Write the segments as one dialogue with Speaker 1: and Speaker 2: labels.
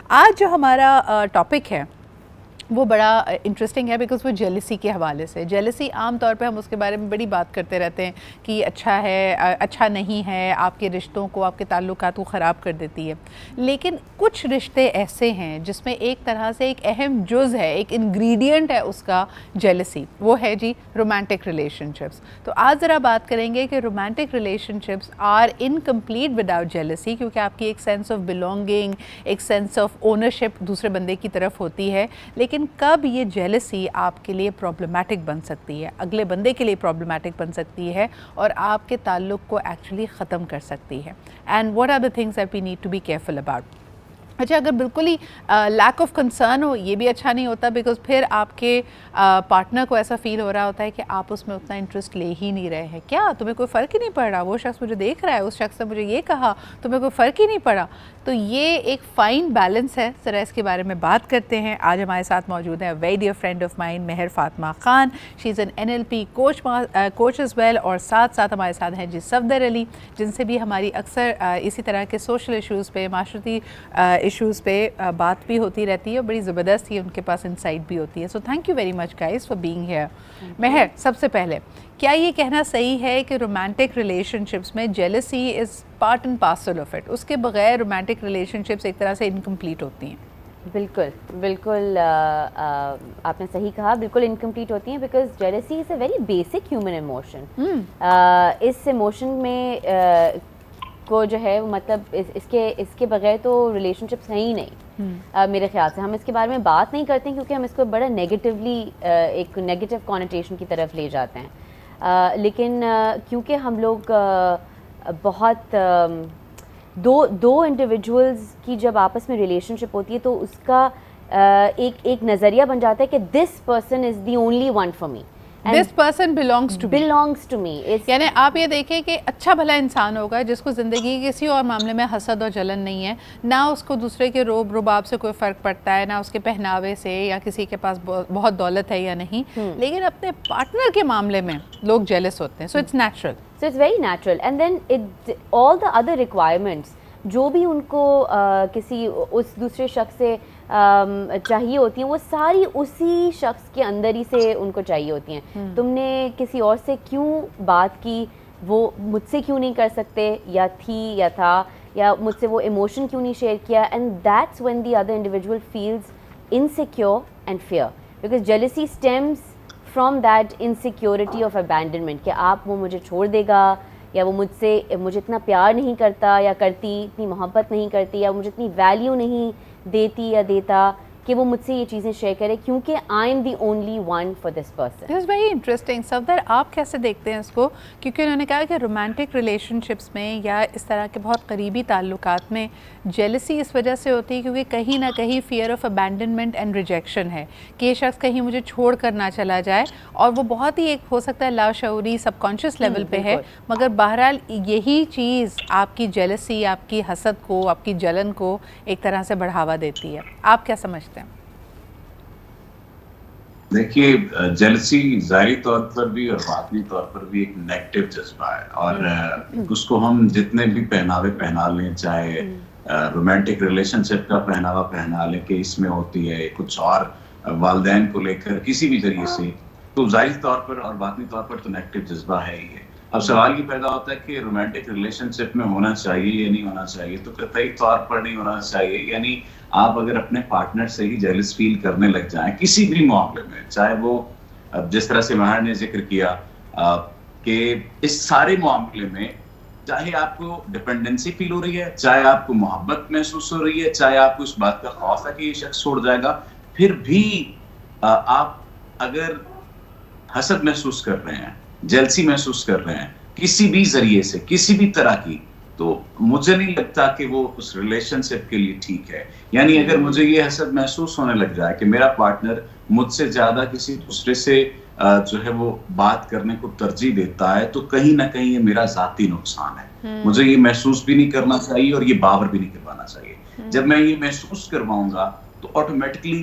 Speaker 1: آج جو ہمارا ٹاپک ہے وہ بڑا انٹرسٹنگ ہے بیکاز وہ جیلسی کے حوالے سے. جیلسی عام طور پہ ہم اس کے بارے میں بڑی بات کرتے رہتے ہیں کہ یہ اچھا ہے, اچھا نہیں ہے, آپ کے رشتوں کو, آپ کے تعلقات کو خراب کر دیتی ہے. لیکن کچھ رشتے ایسے ہیں جس میں ایک طرح سے ایک اہم جز ہے, ایک انگریڈینٹ ہے اس کا جیلسی, وہ ہے جی رومانٹک ریلیشن شپس. تو آج ذرا بات کریں گے کہ romantic relationships are incomplete without jealousy, کیونکہ آپ کی ایک سینس آف بلونگنگ, ایک سینس آف اونرشپ دوسرے بندے کی طرف ہوتی ہے. لیکن کب یہ جیلسی آپ کے لیے پرابلمٹک بن سکتی ہے, اگلے بندے کے لیے پرابلمٹک بن سکتی ہے اور آپ کے تعلق کو ایکچولی ختم کر سکتی ہے. And what are the things that we need to be careful about. اچھا, اگر بالکل ہی لیک آف کنسرن ہو, یہ بھی اچھا نہیں ہوتا, بیکاز پھر آپ کے پارٹنر کو ایسا فیل ہو رہا ہوتا ہے کہ آپ اس میں اتنا انٹرسٹ لے ہی نہیں رہے ہیں. کیا تمہیں کوئی فرق ہی نہیں پڑ رہا, وہ شخص مجھے دیکھ رہا ہے, اس شخص نے مجھے یہ کہا, تمہیں کوئی فرق ہی نہیں پڑا. تو یہ ایک فائن بیلنس ہے, ذرا اس کے بارے میں بات کرتے ہیں. آج ہمارے ساتھ موجود ہیں very dear friend of mine Mehr Fatima Khan, she is an NLP coach as well, اور ساتھ ساتھ ہمارے ساتھ ہیں جی صفدر علی, جن سے بھی ہماری اکثر اسی طرح کے سوشل ایشوز پہ, معاشرتی ایشوز پہ بات بھی ہوتی رہتی ہے, اور بڑی زبردست ہی ان کے پاس انسائٹ بھی ہوتی ہے. So thank you very much guys for being here. مہر, سب سے پہلے کیا یہ کہنا صحیح ہے کہ رومانٹک ریلیشن شپس میں jealousy is part and parcel of it, اس کے بغیر رومانٹک ریلیشن شپس ایک طرح سے انکمپلیٹ ہوتی ہیں؟
Speaker 2: بالکل بالکل آپ نے صحیح کہا, بالکل انکمپلیٹ ہوتی ہیں, because jealousy is a very basic human emotion. اس ایموشن میں کو جو ہے مطلب اس کے بغیر تو ریلیشن شپس ہیں ہی نہیں میرے خیال سے. ہم اس کے بارے میں بات نہیں کرتے ہیں کیونکہ ہم اس کو بڑا نیگیٹیولی ایک نیگیٹیو کونوٹیشن کی طرف لے جاتے ہیں. لیکن کیونکہ ہم لوگ بہت دو انڈیویجولز کی جب آپس میں ریلیشن شپ ہوتی ہے تو اس کا ایک نظریہ بن جاتا ہے کہ this person is the only one for me,
Speaker 1: this person belongs to me. یعنی آپ یہ دیکھیں کہ اچھا بھلا انسان ہوگا جس کو زندگی کے کسی اور معاملے میں حسد اور جلن نہیں ہے, نہ اس کو دوسرے کے روب رباب سے کوئی فرق پڑتا ہے, نہ اس کے پہناوے سے, یا کسی کے پاس بہت دولت ہے یا نہیں, لیکن اپنے پارٹنر کے معاملے میں لوگ جیلس ہوتے ہیں. So it's natural,
Speaker 2: so it's very natural. And then all the other requirements جو بھی ان کو کسی اس دوسرے شخص سے چاہیے ہوتی ہیں, وہ ساری اسی شخص کے اندر ہی سے ان کو چاہیے ہوتی ہیں. تم نے کسی اور سے کیوں بات کی, وہ مجھ سے کیوں نہیں کر سکتے, یا تھی یا تھا, یا مجھ سے وہ ایموشن کیوں نہیں شیئر کیا. And that's when the other individual feels insecure and fear, because jealousy stems from that insecurity of abandonment, کہ آپ وہ مجھے چھوڑ دے گا, یا وہ مجھے اتنا پیار نہیں کرتا یا کرتی, اتنی محبت نہیں کرتی, یا مجھے اتنی ویلیو نہیں دیتی یا دیتا کہ وہ مجھ سے یہ چیزیں شیئر کرے, کیونکہ I am the only one for this person.
Speaker 1: This is very interesting. Safdar, آپ کیسے دیکھتے ہیں اس کو؟ کیونکہ انہوں نے کہا کہ رومانٹک ریلیشن شپس میں یا اس طرح کے بہت قریبی تعلقات میں جیلسی اس وجہ سے ہوتی ہے کیونکہ کہیں نہ کہیں فیئر آف ابینڈنمنٹ اینڈ ریجیکشن ہے, کہ یہ شخص کہیں مجھے چھوڑ کر نہ چلا جائے, اور وہ بہت ہی ایک ہو سکتا ہے لاشعوری سب کانشیس لیول پہ ہے, مگر بہرحال یہی چیز آپ کی جیلسی, آپ کی حسد کو, آپ کی جلن کو ایک طرح سے بڑھاوا دیتی ہے. آپ کیا سمجھتے ہیں؟
Speaker 3: دیکھیے, جیلسی ظاہری طور پر بھی اور باطنی طور پر بھی ایک نیگیٹو جذبہ ہے, اور اس کو ہم جتنے بھی پہناوے پہنا لیں, چاہے رومانٹک ریلیشن شپ کا پہناوا پہنا لیں کہ اس میں ہوتی ہے کچھ اور والدین کو لے کر کسی بھی ذریعے سے, تو ظاہری طور پر اور باطنی طور پر تو نیگیٹو جذبہ ہے ہی ہے. اب سوال یہ پیدا ہوتا ہے کہ رومانٹک ریلیشن شپ میں ہونا چاہیے یا نہیں ہونا چاہیے. تو قطعی طور پر نہیں ہونا چاہیے. یعنی آپ اگر اپنے پارٹنر سے ہی جیلس فیل کرنے لگ جائیں کسی بھی معاملے میں, چاہے وہ جس طرح سے مہر نے ذکر کیا کہ اس سارے معاملے میں چاہے آپ کو ڈپینڈنسی فیل ہو رہی ہے, چاہے آپ کو محبت محسوس ہو رہی ہے, چاہے آپ کو اس بات کا خوف ہے کہ یہ شخص چھوڑ جائے گا, پھر بھی آپ اگر حسد محسوس کر رہے ہیں, جیلسی محسوس کر رہے ہیں کسی بھی ذریعے سے, کسی بھی طرح کی, تو مجھے نہیں لگتا کہ وہ اس ریلیشن شپ کے لیے ٹھیک ہے. یعنی اگر مجھے یہ حسد محسوس ہونے لگ جائے کہ میرا پارٹنر مجھ سے زیادہ کسی دوسرے سے جو ہے وہ بات کرنے کو ترجیح دیتا ہے, تو کہیں نہ کہیں یہ میرا ذاتی نقصان ہے. مجھے یہ محسوس بھی نہیں کرنا چاہیے اور یہ باور بھی نہیں کروانا چاہیے. جب میں یہ محسوس کرواؤں گا تو automatically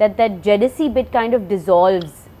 Speaker 2: that jealousy bit kind of dissolves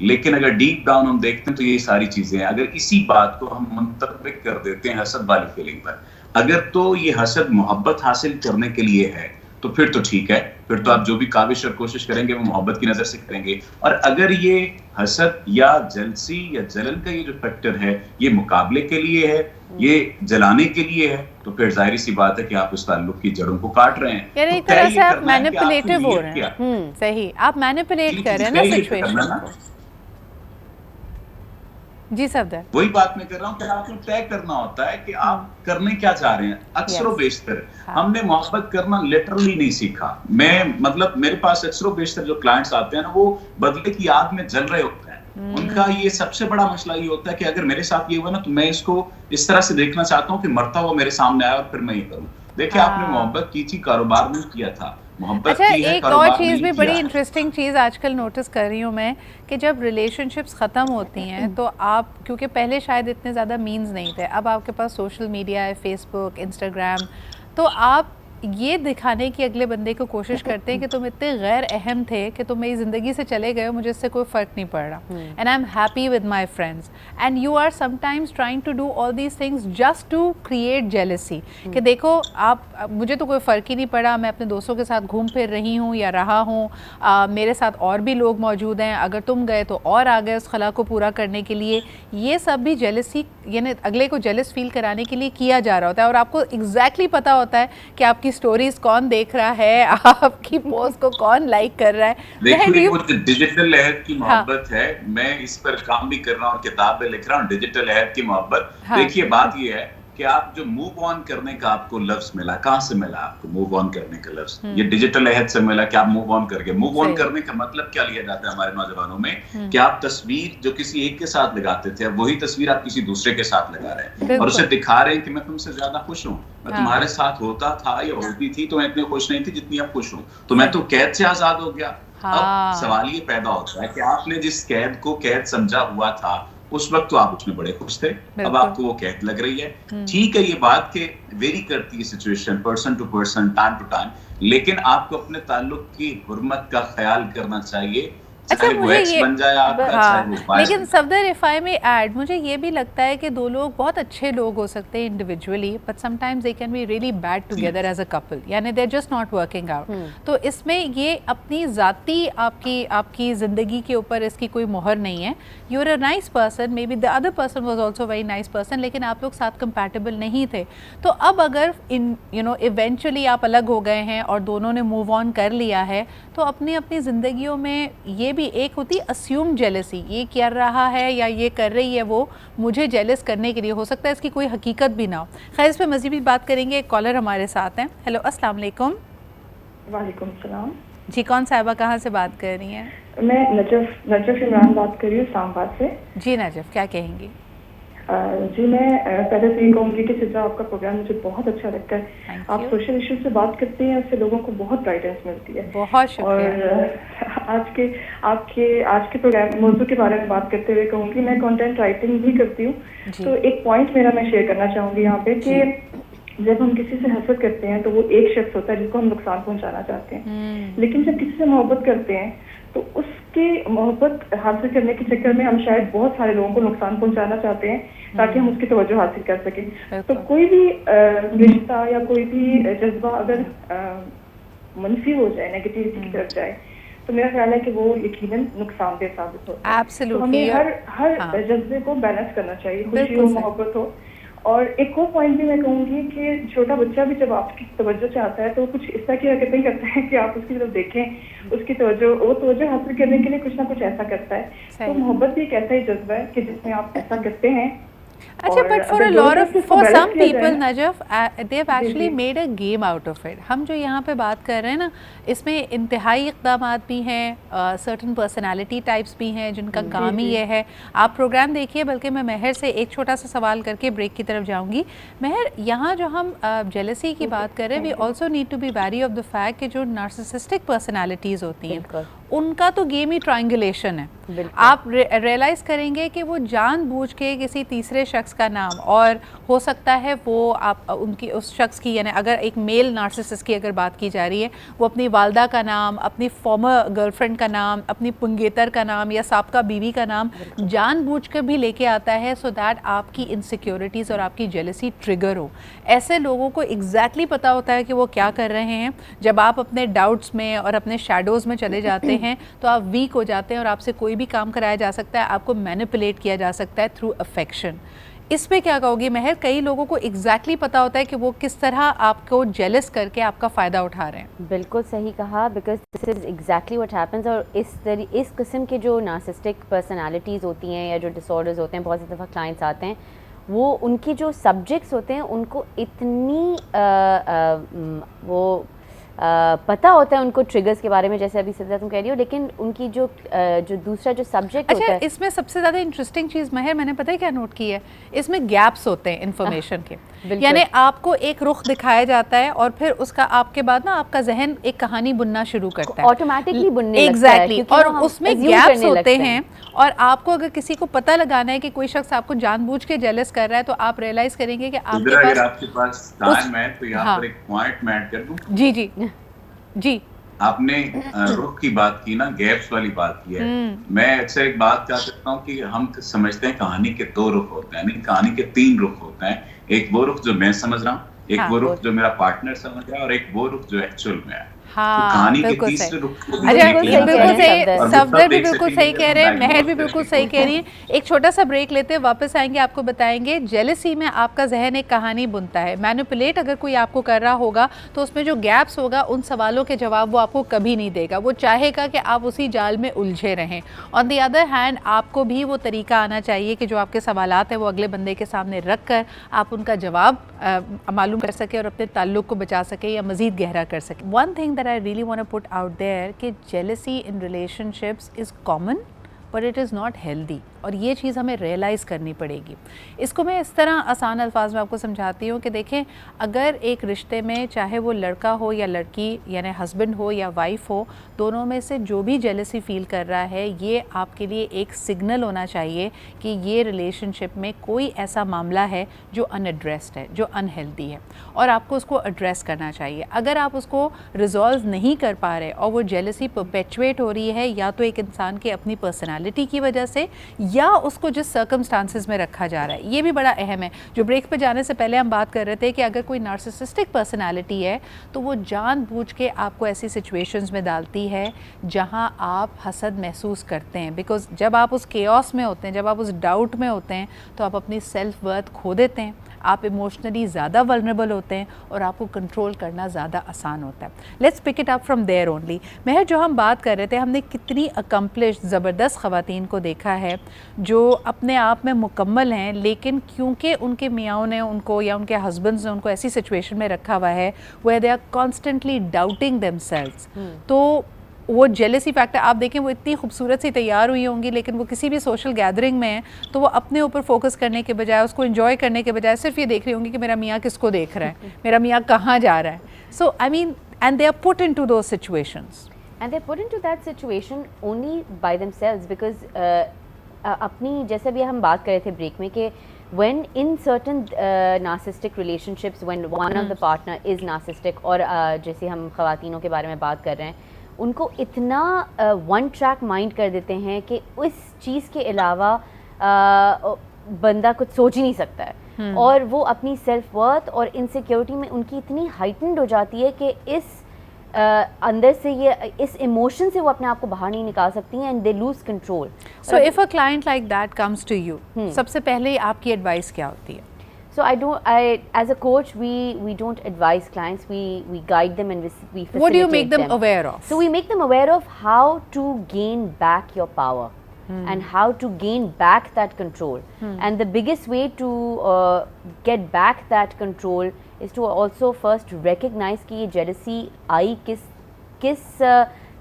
Speaker 3: لیکن اگر ڈیپ ڈاؤن ہم دیکھتے ہیں تو یہ ساری چیزیں ہیں. اگر اسی بات کو ہم منطبق کر دیتے ہیں حسد والی فیلنگ پر, اگر تو یہ حسد محبت حاصل کرنے کے لیے ہے تو پھر تو ٹھیک ہے, پھر تو آپ جو بھی کاوش اور کوشش کریں گے وہ محبت کی نظر سے کریں گے. اور اگر یہ حسد یا جلسی یا جلن کا یہ جو فیکٹر ہے یہ مقابلے کے لیے ہے, یہ جلانے کے لیے ہے, تو پھر ظاہری سی بات ہے کہ آپ اس تعلق کی جڑوں کو کاٹ رہے ہیں.
Speaker 1: یعنی ایک طرح سے آپ مینیپولیٹو ہو رہے ہیں. صحیح, آپ مینیپولیٹ کر رہے ہیں نا سچویشن کو. جی صفدر,
Speaker 3: وہی بات میں کر رہا ہوں کہ آپ کو طے کرنا ہوتا ہے کہ آپ کرنے کیا چاہ رہے ہیں. اکثر و بیشتر ہم نے محبت کرنا لٹرلی نہیں سیکھا. میں مطلب میرے پاس اکثر و بیشتر جو کلائنٹس آتے ہیں نا وہ بدلے کی آگ میں جل رہے ہوتے ہیں. ان کا یہ سب سے بڑا مسئلہ یہ ہوتا ہے کہ اگر میرے ساتھ یہ ہوا نا تو میں اس کو اس طرح سے دیکھنا چاہتا ہوں کہ مرتا ہوا میرے سامنے آیا اور پھر میں یہ کروں. دیکھیں آپ نے محبت کی تھی, کاروبار نہیں کیا تھا.
Speaker 1: اچھا, ایک اور چیز بھی بڑی انٹرسٹنگ چیز آج کل نوٹس کر رہی ہوں میں کہ جب ریلیشن شپس ختم ہوتی ہیں تو آپ, کیونکہ پہلے شاید اتنے زیادہ مینز نہیں تھے, اب آپ کے پاس سوشل میڈیا ہے, فیس بک, انسٹاگرام, تو آپ یہ دکھانے کی اگلے بندے کو کوشش کرتے ہیں کہ تم اتنے غیر اہم تھے کہ تم میری زندگی سے چلے گئے ہو, مجھے اس سے کوئی فرق نہیں پڑ رہا, and I am happy with my friends, and you are sometimes trying to do all these things just to create jealousy کہ دیکھو آپ, مجھے تو کوئی فرق ہی نہیں پڑا, میں اپنے دوستوں کے ساتھ گھوم پھر رہی ہوں یا رہا ہوں, میرے ساتھ اور بھی لوگ موجود ہیں, اگر تم گئے تو اور آ گئے اس خلا کو پورا کرنے کے لیے. یہ سب بھی جیلسی, یعنی اگلے کو جیلس فیل کرانے کے لیے کیا جا رہا ہوتا ہے, اور آپ کو ایگزیکٹلی پتا ہوتا ہے کہ آپ کی سٹوریز کون دیکھ رہا ہے, آپ کی پوسٹ کو کون لائک کر رہا ہے.
Speaker 3: دیکھیے وہ ڈیجیٹل عہد کی محبت ہے, میں اس پر کام بھی کر رہا ہوں, کتاب بھی لکھ رہا ہوں, ڈیجیٹل عہد کی محبت. دیکھیے بات یہ ہے کہ آپ جو موو آن کرنے کا آپ کو لفظ ملا, کہاں سے ملا آپ کو موو آن کرنے کا لفظ؟ یہ ڈیجیٹل عہد سے ملا کہ آپ موو آن کر گئے. موو آن کرنے کا مطلب کیا لیا جاتا ہے ہمارے نوجوانوں میں کہ آپ تصویر جو کسی ایک کے ساتھ لگاتے تھے وہی تصویر آپ کسی دوسرے کے ساتھ لگا رہے ہیں اور اسے دکھا رہے ہیں کہ میں تم سے زیادہ خوش ہوں, میں تمہارے ساتھ ہوتا تھا یا ہوتی تھی تو میں اتنی خوش نہیں تھی جتنی اب خوش ہوں, تو میں تو قید سے آزاد ہو گیا. اب سوال یہ پیدا ہوتا ہے کہ آپ نے جس قید کو قید سمجھا ہوا تھا اس وقت تو آپ اس میں بڑے خوش تھے, اب آپ کو وہ قید لگ رہی ہے. ٹھیک ہے یہ بات کہ ویری کرتی ہے situation person to person, time to time, لیکن آپ کو اپنے تعلق کی حرمت کا خیال کرنا چاہیے.
Speaker 1: اچھا مجھے یہ, لیکن Safdar if I may add, مجھے یہ بھی لگتا ہے کہ دو لوگ بہت اچھے لوگ ہو سکتے ہیں individually, but some times they can be really bad together as a couple, یعنی they're just not working out. تو اس میں یہ اپنی ذاتی آپ کی زندگی کے اوپر اس کی کوئی مہر نہیں ہے. you're a nice person, maybe the other person was also very nice person, لیکن آپ لوگ ساتھ compatible نہیں تھے. تو اب اگر ایونچولی آپ الگ ہو گئے ہیں اور دونوں نے موو آن کر لیا ہے تو اپنی زندگیوں میں یہ بھی ایک ہوتی اسیوم جیلسی, یہ کر رہا ہے یا یہ کر رہی ہے وہ مجھے جیلس کرنے کے لیے, ہو سکتا ہے اس کی کوئی حقیقت بھی نہ ہو. خیر اس پہ مزید بھی بات کریں گے. ایک کالر ہمارے ساتھ ہیں. ہیلو السلام علیکم.
Speaker 4: وعلیکم السلام.
Speaker 1: جی کون صاحبہ کہاں سے بات کر رہی ہیں؟
Speaker 4: میں نجف عمران بات کر رہی ہوں اسلام آباد سے.
Speaker 1: جی نجف کیا کہیں گی؟
Speaker 4: جی میں پہلے سے یہ کہوں گی کہ سلسلہ آپ کا پروگرام مجھے بہت اچھا لگتا ہے. آپ سوشل ایشوز سے بات کرتے ہیں, اس سے لوگوں کو بہت گائیڈنس ملتی ہے.
Speaker 1: بہت شکریہ.
Speaker 4: اور آج کے پروگرام موضوع کے بارے میں بات کرتے ہوئے کہوں گی میں کنٹینٹ رائٹنگ بھی کرتی ہوں. تو ایک پوائنٹ میرا میں شیئر کرنا چاہوں گی یہاں پہ کہ جب ہم کسی سے حسد کرتے ہیں تو وہ ایک شخص ہوتا ہے جس کو ہم نقصان پہنچانا چاہتے ہیں, لیکن جب کسی سے محبت کرتے ہیں تو اس کی محبت حاصل کرنے کے چکر میں ہم شاید بہت سارے لوگوں کو نقصان پہنچانا چاہتے ہیں تاکہ ہم اس کی توجہ حاصل کر سکیں. تو کوئی بھی رشتہ یا کوئی بھی جذبہ اگر منفی ہو جائے, نیگیٹیوٹی کی طرف جائے, تو میرا خیال ہے کہ وہ یقیناً نقصان دہ ثابت ہوتا ہے. تو ہمیں ہر جذبے کو بیلنس کرنا چاہیے, خوشی ہو, محبت ہو. اور ایک اور پوائنٹ بھی میں کہوں گی کہ چھوٹا بچہ بھی جب آپ کی توجہ سے آتا ہے تو کچھ اس طرح کی حرکتیں کرتا ہے کہ آپ اس کی طرف دیکھیں, اس کی توجہ حاصل کرنے کے لیے کچھ نہ کچھ ایسا کرتا ہے. تو محبت بھی ایک ایسا ہی جذبہ ہے کہ جس میں آپ ایسا کرتے ہیں.
Speaker 1: اچھا but for some people Najaf they have actually made a game out of it. ہم جو یہاں پہ بات کر رہے ہیں نا اس میں انتہائی اقدامات بھی ہیں, certain personality types بھی ہیں جن کا کام ہی یہ ہے. آپ پروگرام دیکھیے, بلکہ میں مہر سے ایک چھوٹا سا سوال کر کے بریک کی طرف جاؤں گی. مہر یہاں جو ہم جیلسی کی بات کر رہے ہیں, we also need to be wary of the fact کہ جو narcissistic personalities ہوتی ہیں ان کا تو گیم ہی ٹرائنگولیشن ہے. آپ ریئلائز کریں گے کہ وہ جان بوجھ کے کسی تیسرے شخص کا نام, اور ہو سکتا ہے وہ آپ ان کی اس شخص کی, یعنی اگر ایک میل نارسسسٹ کی اگر بات کی جا رہی ہے, وہ اپنی والدہ کا نام, اپنی فارمر گرل فرینڈ کا نام, اپنی پنگیتر کا نام یا سابقہ بیوی کا نام جان بوجھ کر بھی لے کے آتا ہے, سو دیٹ آپ کی انسیکیورٹیز اور آپ کی جیلسی ٹریگر ہو. ایسے لوگوں کو ایگزیکٹلی پتہ ہوتا ہے کہ وہ کیا کر رہے ہیں. جب آپ اپنے ڈاؤٹس میں اور اپنے شیڈوز میں چلے جاتے ہیں تو آپ ویک ہو جاتے ہیں, اور آپ سے کوئی بھی کام کرایا جا سکتا ہے, آپ کو مینیپولیٹ کیا جا سکتا ہے تھرو افیکشن. اس پہ کیا کہو گی مہر؟ کئی لوگوں کو ایگزیکٹلی پتہ ہوتا ہے کہ وہ کس طرح آپ کو جیلس کر کے آپ کا فائدہ اٹھا رہے ہیں.
Speaker 2: بالکل صحیح کہا, because this is exactly what happens. اور اس قسم کے جو نارسسٹک پرسنالٹیز ہوتی ہیں یا جو ڈس آرڈرز ہوتے ہیں, بہت سی دفعہ کلائنٹس آتے ہیں, وہ ان کے جو سبجیکٹس ہوتے ہیں ان کو اتنی وہ پتہ ہوتا ہے ان کو ٹریگرز کے بارے میں, جیسے ابھی سدھا تم کہہ رہی ہو, لیکن ان کی جو دوسرا جو سبجیکٹ ہوتا ہے.
Speaker 1: اس میں سب سے زیادہ انٹرسٹنگ چیز مہر میں نے پتہ ہے کیا نوٹ کی ہے, اس میں گیپس ہوتے ہیں انفارمیشن کے. یعنی آپ کو ایک رخ دکھایا جاتا ہے اور پھر اس کا آپ کے بعد نا آپ کا ذہن ایک کہانی بننا شروع کرتا ہے,
Speaker 2: آٹومیٹکلی بننے لگتا ہے.
Speaker 1: ایگزیکٹلی, اور اس میں گیپس ہوتے ہیں, اور آپ کو اگر کسی کو پتہ لگانا ہے کہ کوئی شخص آپ کو جان بوجھ کے جیلس کر رہا ہے, تو آپ ریئلائز کریں گے کہ آپ کے پاس
Speaker 3: ٹائم ہے تو یہاں پر ایک پوائنٹ میں ایڈ کر دوں.
Speaker 1: جی جی جی,
Speaker 3: آپ نے رخ کی بات کی نا, گیپس والی بات کی ہے. میں اکثر ایک بات کہہ سکتا ہوں کہ ہم سمجھتے ہیں کہانی کے 2 رخ ہوتے ہیں, نہیں, کہانی کے 3 رخ ہوتے ہیں. ایک وہ رخ جو میں سمجھ رہا ہوں, ایک وہ رخ جو میرا پارٹنر سمجھ رہا ہے, اور ایک وہ رخ جو ایکچوئل میں ہے.
Speaker 1: بالکل صفدر بھی بالکل صحیح کہہ رہے ہیں, مہر بھی بالکل صحیح کہہ رہی ہیں. ایک چھوٹا سا بریک لیتے ہیں, واپس آئیں گے, آپ کو بتائیں گے جیلسی میں آپ کا ذہن ایک کہانی بنتا ہے. مینیپولیٹ اگر کوئی آپ کو کر رہا ہوگا تو اس میں جو گیپس ہوگا ان سوالوں کے جواب وہ آپ کو کبھی نہیں دے گا, وہ چاہے گا کہ آپ اسی جال میں الجھے رہیں. آن دی ادر ہینڈ آپ کو بھی وہ طریقہ آنا چاہیے کہ جو آپ کے سوالات ہیں وہ اگلے بندے کے سامنے رکھ کر آپ ان کا جواب معلوم کر سکے اور اپنے تعلق کو بچا سکے یا مزید گہرا کر سکے. One thing I really want to put out there کہ jealousy in relationships is common but it is not healthy, اور یہ چیز ہمیں ریئلائز کرنی پڑے گی. اس کو میں اس طرح آسان الفاظ میں آپ کو سمجھاتی ہوں کہ دیکھیں, اگر ایک رشتے میں چاہے وہ لڑکا ہو یا لڑکی, یعنی ہسبینڈ ہو یا وائف ہو, دونوں میں سے جو بھی جیلسی فیل کر رہا ہے, یہ آپ کے لیے ایک سگنل ہونا چاہیے کہ یہ ریلیشن شپ میں کوئی ایسا معاملہ ہے جو ان ایڈریسڈ ہے, جو ان ہیلدی ہے, اور آپ کو اس کو ایڈریس کرنا چاہیے. اگر آپ اس کو ریزالو نہیں کر پا رہے اور وہ جیلسی پرپیچویٹ ہو رہی ہے, یا تو ایک انسان کے اپنی پرسنالٹی کی وجہ سے, یا اس کو جس سرکمسٹانسز میں رکھا جا رہا ہے. یہ بھی بڑا اہم ہے. جو بریک پہ جانے سے پہلے ہم بات کر رہے تھے کہ اگر کوئی نارسسسٹک پرسنالٹی ہے تو وہ جان بوجھ کے آپ کو ایسی سچویشنز میں ڈالتی ہے جہاں آپ حسد محسوس کرتے ہیں, بیکاز جب آپ اس کیوس میں ہوتے ہیں, جب آپ اس ڈاؤٹ میں ہوتے ہیں, تو آپ اپنی سیلف ورتھ کھو دیتے ہیں, آپ ایموشنلی زیادہ ولنریبل ہوتے ہیں, اور آپ کو کنٹرول کرنا زیادہ آسان ہوتا ہے. Let's pick it up from there only. Mehr, جو ہم بات کر رہے تھے, ہم نے کتنی اکمپلشڈ زبردست خواتین کو دیکھا ہے جو اپنے آپ میں مکمل ہیں, لیکن کیونکہ ان کے میاں نے ان کو یا ان کے ہسبینڈز نے ان کو ایسی سچویشن میں رکھا ہوا ہے where they are constantly doubting themselves, تو وہ جیلسی فیکٹر آپ دیکھیں, وہ اتنی خوبصورت سی تیار ہوئی ہوں گی, لیکن وہ کسی بھی سوشل گیدرنگ میں ہیں تو وہ اپنے اوپر فوکس کرنے کے بجائے, اس کو انجوائے کرنے کے بجائے صرف یہ دیکھ رہی ہوں گی کہ میرا میاں کس کو دیکھ رہا ہے, میرا میاں کہاں جا رہا ہے. So I mean, and they are put into those situations,
Speaker 2: and they're put into that situation only by themselves because اپنی, جیسے بھی ہم بات کر رہے تھے بریک میں, کہ when in certain narcissistic relationships when one of the partner is narcissistic, اور جیسے ہم خواتینوں کے بارے میں بات کر رہے ہیں, ان کو اتنا ون ٹریک مائنڈ کر دیتے ہیں کہ اس چیز کے علاوہ بندہ کچھ سوچ ہی نہیں سکتا ہے, اور وہ اپنی سیلف ورتھ اور انسیکیورٹی میں ان کی اتنی ہائٹنڈ ہو جاتی ہے کہ اس اندر سے یہ اس ایموشن سے وہ اپنے آپ کو باہر نہیں نکال سکتی ہیں, and they lose control.
Speaker 1: So if a client like that comes to you, سب سے پہلے آپ کی ایڈوائس کیا ہوتی ہے؟
Speaker 2: So as a coach, we don't advise clients, we guide them and we facilitate them.
Speaker 1: What do you make them aware of?
Speaker 2: So we make them aware of how to gain back your power and how to gain back that control. And the biggest way to get back that control is to also first recognize کہ یہ jealousy آئی کس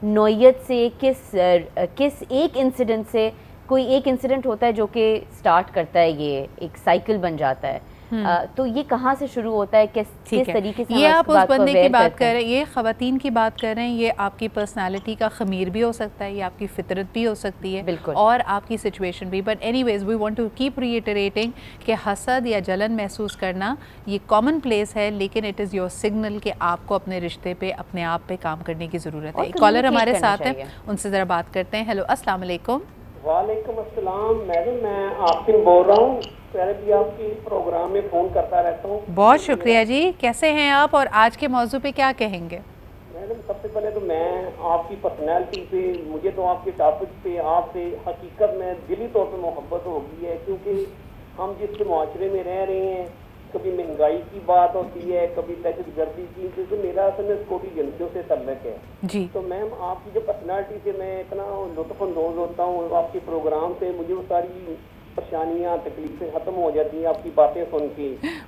Speaker 2: نوعیت سے, کس ایک incident سے. کوئی ایک انسیڈنٹ ہوتا ہے جو کہ سٹارٹ کرتا ہے, یہ ایک سائیکل بن جاتا ہے, تو یہ کہاں سے شروع ہوتا ہے, کس طریقے سے
Speaker 1: یہ آپ اس بندے کی بات کر رہے ہیں, یہ خواتین کی بات کر رہے ہیں, یہ آپ کی پرسنالٹی کا خمیر بھی ہو سکتا ہے, یہ آپ کی فطرت بھی ہو سکتی ہے اور آپ کی سچویشن بھی. But anyways we want to keep reiterating کہ حسد یا جلن محسوس کرنا یہ کامن پلیس ہے, لیکن اٹ از یور سگنل کہ آپ کو اپنے رشتے پہ اپنے آپ پہ کام کرنے کی ضرورت ہے. ایک کالر ہمارے ساتھ ہے, ان سے ذرا بات کرتے ہیں. ہیلو, السلام علیکم.
Speaker 5: وعلیکم السلام میڈم, میں آفرین بول رہا ہوں, پہلے بھی آپ کی پروگرام میں فون کرتا رہتا ہوں.
Speaker 1: بہت شکریہ جی, کیسے ہیں آپ اور آج کے موضوع پہ کیا کہیں گے؟
Speaker 5: میڈم سب سے پہلے تو میں آپ کی پرسنالٹی پہ, مجھے تو آپ کے ٹاپک پہ آپ سے حقیقت میں دلی طور پہ محبت ہو گئی ہے, کیونکہ ہم جس کے معاشرے میں رہ رہے ہیں, کبھی مہنگائی کی بات ہوتی ہے, کبھی دہشت گردی کی, کیونکہ میرا اصل میں سکوٹی ایجنسیوں سے تعلق ہے
Speaker 1: جی.
Speaker 5: تو میم آپ کی جو پرسنالٹی سے میں اتنا لطف اندوز ہوتا ہوں آپ کے پروگرام سے, مجھے وہ ساری پریشانیاں تکلیفیں ختم ہو جاتی ہیں آپ کی باتیں سن کے.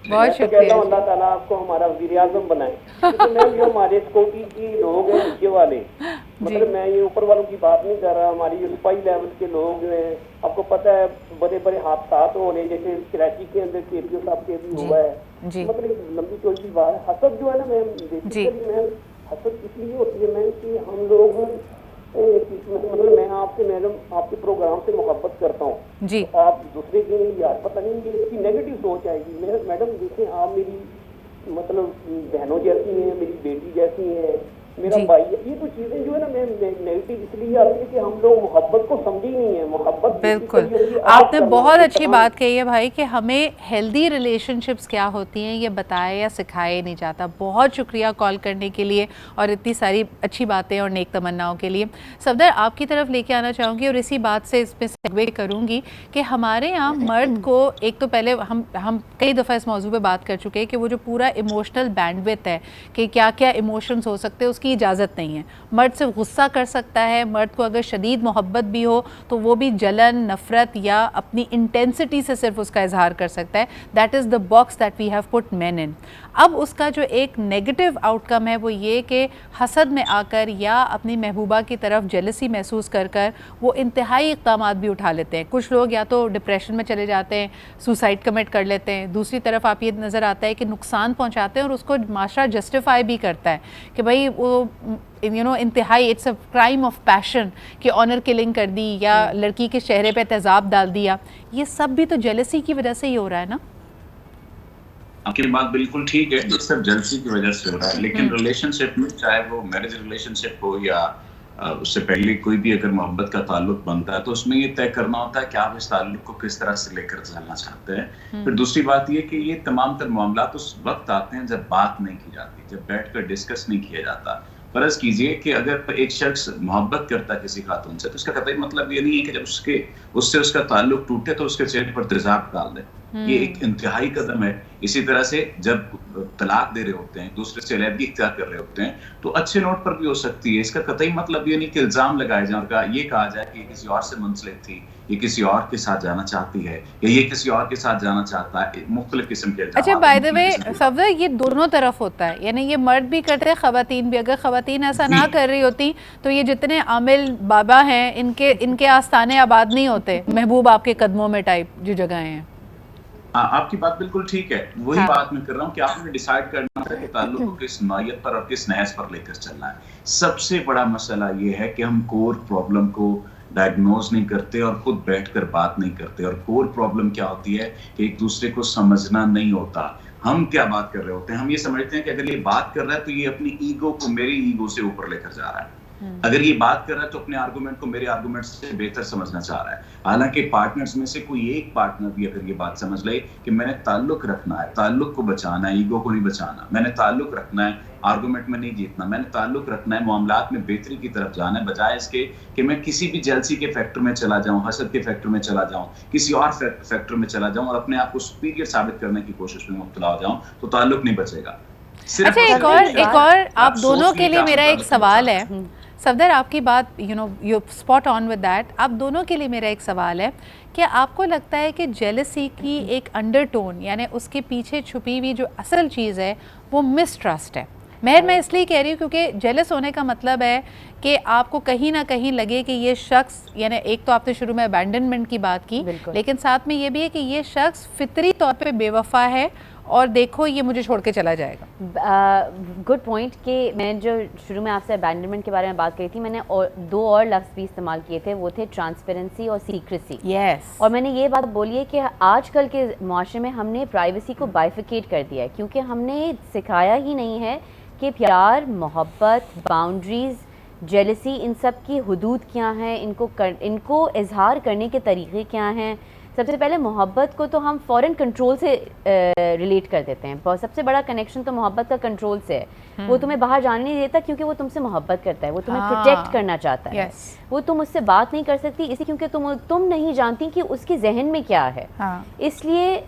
Speaker 1: بہت
Speaker 5: شکریہ. کہتا ہوں اللہ تعالیٰ آپ کو ہمارا وزیر اعظم بنائے. کیونکہ میم جو ہمارے سکوٹی کی لوگ ہیں نیچے والے, مطلب میں یہ اوپر والوں کی بات نہیں کر رہا, ہماری جو سپاہی لیول کے لوگ ہیں, آپ کو پتہ ہے بڑے بڑے حادثات ہو رہے ہیں, جیسے کراچی کے اندر کے پی او صاحب کے بھی ہوا ہے, مطلب لمبی چوڑی بات ہے. حسد جو ہے نا میم, بیسیکلی میم حسد اس لیے ہوتی ہے میم کہ ہم لوگ مطلب میں آپ سے میڈم آپ کے پروگرام سے محبت کرتا ہوں
Speaker 1: جی,
Speaker 5: آپ دوسرے کے لیے یار پتہ نہیں کہ اس کی نیگیٹو سوچ آئے گی. میڈم دیکھیں آپ میری مطلب بہنوں جیسی ہیں, میری بیٹی جیسی ہیں, میرا بھائی, یہ تو چیزیں جو ہے نا میم نیگیٹو اس لیے آتی ہے کہ ہم لوگ محبت کو سمجھی نہیں ہے. محبت
Speaker 1: بالکل آپ نے بہت اچھی بات کہی ہے بھائی کہ ہمیں ہیلدی ریلیشن شپس کیا ہوتی ہیں یہ بتایا یا سکھایا نہیں جاتا. بہت شکریہ کال کرنے کے لیے اور اتنی ساری اچھی باتیں اور نیک تمناؤں کے لیے. صفدر آپ کی طرف لے کے آنا چاہوں گی اور اسی بات سے اس پہ سیگوے کروں گی کہ ہمارے یہاں مرد کو ایک تو پہلے ہم کئی دفعہ اس موضوع پہ بات کر چکے ہیں کہ وہ جو پورا ایموشنل بینڈ وتھ ہے کہ کیا کیا ایموشنز ہو سکتے ہیں اس کی اجازت نہیں ہے. مرد صرف غصہ کر سکتا ہے, مرد کو اگر شدید محبت بھی ہو تو وہ بھی جلن, نفرت یا اپنی انٹینسٹی سے صرف اس کا اظہار کر سکتا ہے. That is the box that we have put men in. اب اس کا جو ایک نیگیٹو آؤٹ کم ہے وہ یہ کہ حسد میں آ کر یا اپنی محبوبہ کی طرف جیلسی محسوس کر کر وہ انتہائی اقدامات بھی اٹھا لیتے ہیں. کچھ لوگ یا تو ڈپریشن میں چلے جاتے ہیں, سوسائڈ کمٹ کر لیتے ہیں. دوسری طرف آپ یہ نظر آتا ہے کہ نقصان پہنچاتے ہیں اور اس کو معاشرہ جسٹیفائی بھی کرتا ہے کہ بھائی وہ انتہائی اٹس اے کرائم آف پیشن کہ آنر کلنگ کر دی یا لڑکی کے چہرے پہ تیزاب ڈال دیا. یہ سب بھی تو جیلسی کی وجہ سے ہی ہو رہا ہے نا.
Speaker 3: آپ کی بات بالکل ٹھیک ہے, یہ سب جلسی کی وجہ سے ہو رہا ہے. لیکن ریلیشن شپ میں, چاہے وہ میرج ریلیشن شپ ہو یا اس سے پہلے کوئی بھی اگر محبت کا تعلق بنتا ہے تو اس میں یہ طے کرنا ہوتا ہے کہ آپ اس تعلق کو کس طرح سے لے کر چلنا چاہتے ہیں. پھر دوسری بات یہ کہ یہ تمام تر معاملات اس وقت آتے ہیں جب بات نہیں کی جاتی, جب بیٹھ کر ڈسکس نہیں کیا جاتا. فرض کیجئے کہ اگر ایک شخص محبت کرتا ہے کسی خاتون سے تو اس کا قطعی مطلب یہ نہیں ہے کہ جب اس سے اس کا تعلق ٹوٹے تو اس کے چہرے پر تیزاب ڈال دے. یہ ایک انتہائی قدم ہے. اسی طرح سے جب طلاق دے رہے ہوتے ہیں, دوسرے سے علیحدگی اختیار کر رہے ہوتے ہیں تو اچھے نوٹ پر بھی ہو سکتی ہے. اس کا قطعی مطلب یہ نہیں کہ الزام لگائے جائیں اور یہ کہا جائے کہ یہ کسی اور سے منسلک تھی, یہ کسی اور کے ساتھ جانا چاہتی ہے یا یہ کسی اور کے ساتھ جانا چاہتا ہے. مختلف قسم کے الزامات.
Speaker 1: اچھا بائی دی وے صفدر, یہ دونوں طرف ہوتا ہے, یعنی یہ مرد بھی کرتے ہیں, خواتین بھی. اگر خواتین ایسا نہ کر رہی ہوتی تو یہ جتنے عامل بابا ہیں ان کے آستانے آباد نہیں ہوتے, محبوب آپ کے قدموں میں ٹائپ جو جگہیں ہیں.
Speaker 3: آپ کی بات بالکل ٹھیک ہے. وہی بات میں کر رہا ہوں کہ آپ نے ڈیسائیڈ کرنا ہے کہ تعلق کو کس نوعیت پر اور کس نحس پر لے کر چلنا ہے. سب سے بڑا مسئلہ یہ ہے کہ ہم کور پرابلم کو ڈائگنوز نہیں کرتے اور خود بیٹھ کر بات نہیں کرتے. اور کور پرابلم کیا ہوتی ہے کہ ایک دوسرے کو سمجھنا نہیں ہوتا. ہم کیا بات کر رہے ہوتے ہیں, ہم یہ سمجھتے ہیں کہ اگر یہ بات کر رہا ہے تو یہ اپنی ایگو کو میری ایگو سے اوپر لے کر جا رہا ہے. اگر یہ بات کر رہا ہے تو اپنے آرگومنٹ کو میرے آرگومنٹ سے بہتر سمجھنا چاہ رہا ہے. حالانکہ پارٹنرز میں سے کوئی ایک پارٹنر بھی اگر یہ بات سمجھ لے کہ میں نے تعلق رکھنا ہے, تعلق کو بچانا ہے, ایگو کو نہیں بچانا, میں نے تعلق رکھنا ہے, آرگومنٹ میں نہیں جیتنا, میں نے تعلق رکھنا ہے, معاملات میں بہتری کی طرف جانا ہے, بجائے اس کے کہ میں کسی بھی جلسی کے فیکٹر میں چلا جاؤں, حسد کے فیکٹر میں چلا جاؤں, کسی اور فیکٹر میں چلا جاؤں اور اپنے آپ کو سپیریئر ثابت کرنے کی کوشش میں مبتلا ہو جاؤں, تو تعلق نہیں بچے گا.
Speaker 1: اچھا ایک اور آپ دونوں کے لیے میرا ایک سوال ہے صفدر, آپ کی بات you spot on with that. آپ دونوں کے لیے میرا ایک سوال ہے کہ آپ کو لگتا ہے کہ جیلسی کی ایک انڈر ٹون, یعنی اس کے پیچھے چھپی ہوئی جو اصل چیز ہے وہ مس ٹرسٹ ہے. مہر میں اس لیے کہہ رہی ہوں کیونکہ جیلس ہونے کا مطلب ہے کہ آپ کو کہیں نہ کہیں لگے کہ یہ شخص، یعنی ایک تو آپ نے شروع میں ابینڈنمنٹ کی بات کی، لیکن ساتھ میں یہ بھی ہے کہ یہ شخص فطری طور پہ بے وفا ہے اور دیکھو یہ مجھے چھوڑ کے چلا جائے گا.
Speaker 2: Good point. کہ میں جو شروع میں آپ سے ابینڈنمنٹ کے بارے میں بات کری تھی، میں نے دو اور لفظ بھی استعمال کیے تھے، وہ تھے ٹرانسپیرنسی اور سیکریسی.
Speaker 1: یس.
Speaker 2: اور میں نے یہ بات بولی ہے کہ آج کل کے معاشرے میں ہم نے پرائیویسی کو بائیفیکیٹ کر دیا ہے، کیونکہ ہم نے سکھایا ہی نہیں ہے کہ پیار، محبت، باؤنڈریز، جیلسی، ان سب کی حدود کیا ہیں، ان کو اظہار کرنے کے طریقے کیا ہیں. سب سے پہلے محبت کو تو ہم فوراً کنٹرول سے ریلیٹ کر دیتے ہیں. سب سے بڑا کنیکشن تو محبت کا کنٹرول سے ہے. وہ تمہیں باہر جانے نہیں دیتا کیونکہ وہ تم سے محبت کرتا ہے، وہ تمہیں پروٹیکٹ کرنا چاہتا ہے. وہ تم اس سے بات نہیں کر سکتی اسی کیونکہ تم نہیں جانتی کہ اس کے ذہن میں کیا ہے، اس لیے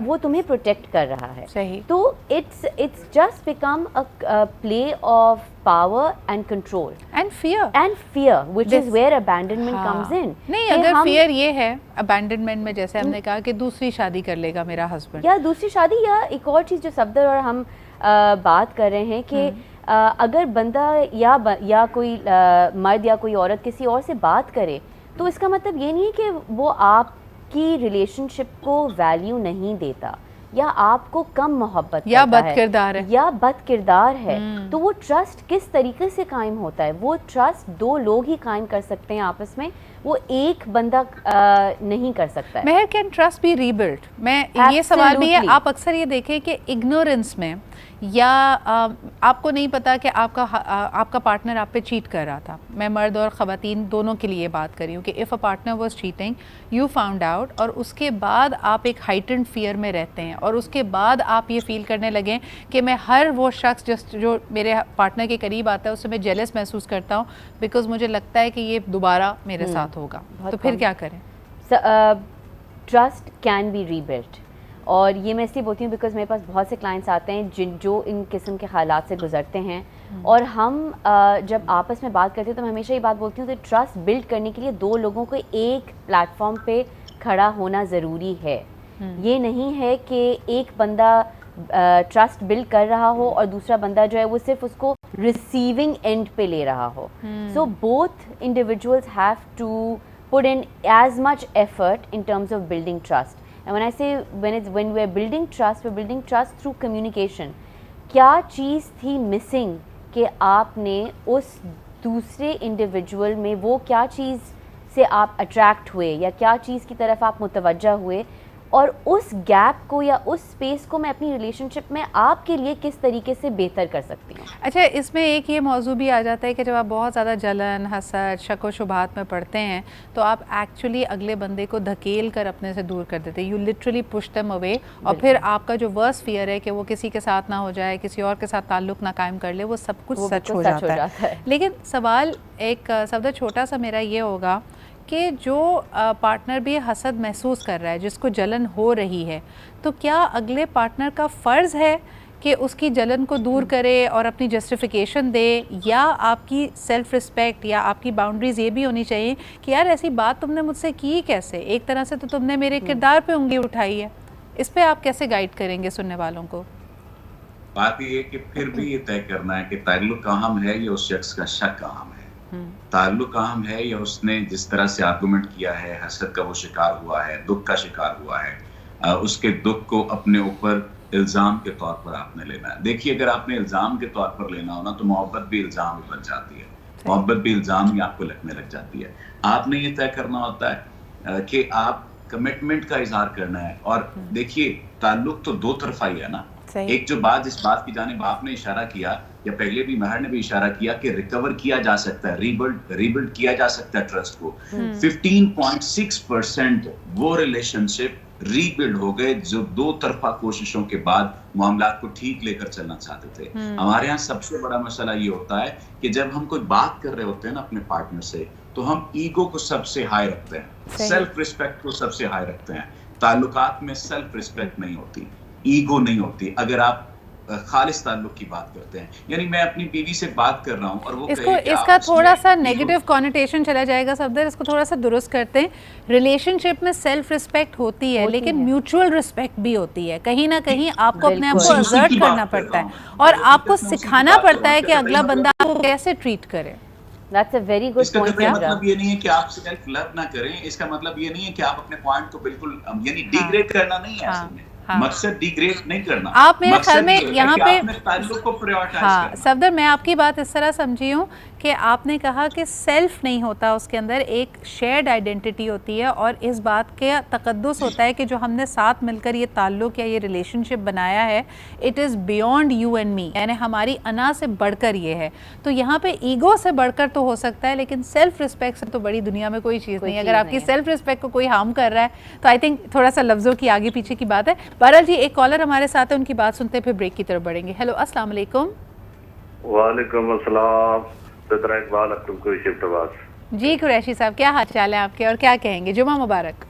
Speaker 2: وہ تمہیں پروٹیکٹ کر رہا ہے. تو it's just become a play of power and control
Speaker 1: and
Speaker 2: fear which is where abandonment comes in.
Speaker 1: نہیں اگر fear یہ ہے abandonment میں، جیسے ہم نے کہا کہ دوسری شادی کر لے گا میرا ہسبینڈ،
Speaker 2: یا دوسری شادی، یا ایک اور چیز جو صفدر اور ہم بات کر رہے ہیں کہ اگر بندہ یا کوئی مرد یا کوئی عورت کسی اور سے بات کرے تو اس کا مطلب یہ نہیں ہے کہ وہ آپ کی ریلیشن شپ کو ویلیو نہیں دیتا یا آپ کو کم محبت
Speaker 1: یا بد کردار ہے
Speaker 2: یا بد کردار ہے. تو وہ ٹرسٹ کس طریقے سے قائم ہوتا ہے؟ وہ ٹرسٹ دو لوگ ہی قائم کر سکتے ہیں آپس میں، وہ ایک بندہ نہیں کر سکتا ہے.
Speaker 1: مہر کین ٹرسٹ بی ریبلڈ؟ میں یہ سوال بھی ہے، آپ اکثر یہ دیکھیں کہ اگنورنس میں یا آپ کو نہیں پتا کہ آپ کا پارٹنر آپ پہ چیٹ کر رہا تھا. میں مرد اور خواتین دونوں کے لیے بات کر رہی ہوں کہ if a partner was cheating, you found out, اور اس کے بعد آپ ایک ہائٹنڈ فیئر میں رہتے ہیں، اور اس کے بعد آپ یہ فیل کرنے لگیں کہ میں ہر وہ شخص جو میرے پارٹنر کے قریب آتا ہے اس سے میں جیلس محسوس کرتا ہوں بیکاز مجھے لگتا ہے کہ یہ دوبارہ میرے ساتھ ہوگا. تو پھر کیا کریں؟
Speaker 2: Trust can be rebuilt. اور یہ میں اس لیے بولتی ہوں بیکاز میرے پاس بہت سے کلائنٹس آتے ہیں جو ان قسم کے حالات سے گزرتے ہیں، اور ہم جب آپس میں بات کرتے ہیں تو میں ہمیشہ یہ بات بولتی ہوں کہ ٹرسٹ بلڈ کرنے کے لیے دو لوگوں کو ایک پلیٹ فارم پہ کھڑا ہونا ضروری ہے. یہ نہیں ہے کہ ایک بندہ ٹرسٹ بلڈ کر رہا ہو اور دوسرا بندہ جو ہے وہ صرف اس کو ریسیونگ اینڈ پہ لے رہا ہو. So both individuals have to put in as much effort in terms of building trust. And when I say when we are building trust through communication. کیا چیز تھی مسنگ کہ آپ نے اس دوسرے انڈیویجول میں، وہ کیا چیز سے آپ اٹریکٹ ہوئے یا کیا چیز کی طرف آپ متوجہ ہوئے، اور اس گیپ کو یا اس اسپیس کو میں اپنی ریلیشن شپ میں آپ کے لیے کس طریقے سے بہتر کر سکتی ہوں.
Speaker 1: اچھا، اس میں ایک یہ موضوع بھی آ جاتا ہے کہ جب آپ بہت زیادہ جلن، حسد، شک و شبہات میں پڑتے ہیں تو آپ ایکچولی اگلے بندے کو دھکیل کر اپنے سے دور کر دیتے، you literally push them away, اور پھر آپ کا جو ورس فیئر ہے کہ وہ کسی کے ساتھ نہ ہو جائے، کسی اور کے ساتھ تعلق نہ قائم کر لے، وہ سب کچھ سچ ہو جاتا ہے. لیکن سوال ایک سب چھوٹا سا میرا یہ ہوگا کہ جو پارٹنر بھی حسد محسوس کر رہا ہے، جس کو جلن ہو رہی ہے، تو کیا اگلے پارٹنر کا فرض ہے کہ اس کی جلن کو دور کرے اور اپنی جسٹیفیکیشن دے، یا آپ کی سیلف رسپیکٹ یا آپ کی باؤنڈریز یہ بھی ہونی چاہیے کہ یار ایسی بات تم نے مجھ سے کی کیسے؟ ایک طرح سے تو تم نے میرے کردار پہ انگلی اٹھائی ہے. اس پہ آپ کیسے گائیڈ کریں گے سننے والوں کو؟
Speaker 3: بات یہ ہے کہ پھر بھی یہ طے کرنا ہے کہ تعلق اہم ہے یا اس شخص کا شک اہم ہے. تعلق اہم ہے یا اس نے جس طرح سے آرگومنٹ کیا ہے، حسد کا وہ شکار ہوا ہے، دکھ کا شکار ہوا ہے، اس کے دکھ کو اپنے اوپر الزام کے طور پر آپ نے لینا ہے. دیکھیے، اگر آپ نے الزام کے طور پر لینا ہو نا تو محبت بھی الزام ہی بن جاتی ہے، محبت بھی الزام ہی آپ کو لگنے لگ جاتی ہے. آپ نے یہ طے کرنا ہوتا ہے کہ آپ کمٹمنٹ کا اظہار کرنا ہے. اور دیکھیے، تعلق تو دو طرفہ ہی ہے نا. ایک جو بات اس بات کی جانب آپ نے اشارہ کیا، یا پہلے بھی مہر نے بھی اشارہ کیا کہ ریکور کیا جا سکتا ہے، ریبلڈ کیا جا سکتا ہے ٹرسٹ کو. 15.6% وہ ریلیشن شپ ریبلڈ ہو گئے جو دو طرفہ کوششوں کے بعد معاملات کو ٹھیک لے کر چلنا چاہتے تھے. ہمارے ہاں سب سے بڑا مسئلہ یہ ہوتا ہے کہ جب ہم کوئی بات کر رہے ہوتے ہیں نا اپنے پارٹنر سے، تو ہم ایگو کو سب سے ہائی رکھتے ہیں، سیلف ریسپیکٹ کو سب سے ہائی رکھتے ہیں. تعلقات میں سیلف ریسپیکٹ نہیں ہوتی، ایگو نہیں ہوتی. اگر آپ خالص تعلق کی بات کرتے ہیں. یعنی میں اپنی بیوی سے بات کر رہا ہوں اور وہ
Speaker 1: اس کا تھوڑا سا نیگیٹو کانوٹیشن چلا جائے گا صفدر, اس کو تھوڑا سا درست کرتے ہیں. ریلیشن شپ میں سیلف رسپیکٹ ہوتی ہے لیکن میوچول رسپیکٹ بھی ہوتی ہے. کہیں نہ کہیں آپ کو اپنے آپ کو ایگزرٹ کرنا پڑتا ہے اور آپ کو سکھانا پڑتا ہے کہ اگلا بندہ آپ کو کیسے ٹریٹ کرے.
Speaker 2: That's a very good point.
Speaker 3: اس کا مطلب یہ نہیں ہے کہ آپ سیلف لو نہ کریں, اس کا مطلب یہ نہیں ہے کہ آپ اپنے پوائنٹ کو بالکل یعنی ڈیگریڈ کرنا نہیں ہے. اصل میں مقصد ڈیگریڈ نہیں کرنا.
Speaker 1: آپ میرے خیال میں یہاں پہ
Speaker 3: تعلق کو پرائورٹائز
Speaker 1: کرنا. صفدر میں آپ کی بات اس طرح سمجھی ہوں کہ آپ نے کہا کہ سیلف نہیں ہوتا, اس کے اندر ایک شیئرڈ آئیڈینٹی ہوتی ہے اور اس بات کا تقدس ہوتا ہے کہ جو ہم نے ساتھ مل کر یہ تعلق یا یہ ریلیشن شپ بنایا ہے, it is beyond you and me, یعنی ہماری انا سے بڑھ کر یہ ہے. تو یہاں پہ ایگو سے بڑھ کر تو ہو سکتا ہے لیکن سیلف رسپیکٹ سے تو بڑی دنیا میں کوئی چیز نہیں ہے. اگر آپ کی سیلف رسپیکٹ کو کوئی ہارم کر رہا ہے تو آئی تھنک تھوڑا سا لفظوں کی آگے پیچھے کی بات ہے. بہرحال جی ایک کالر ہمارے ساتھ ہے, ان کی بات سنتے پھر بریک کی طرف بڑھیں گے. ہیلو السلام علیکم.
Speaker 6: وعلیکم السلام. صدر اقبال اکرم قریشی عباس.
Speaker 1: جی قریشی صاحب کیا حال چال ہے آپ کے اور کیا کہیں گے؟ جمعہ مبارک.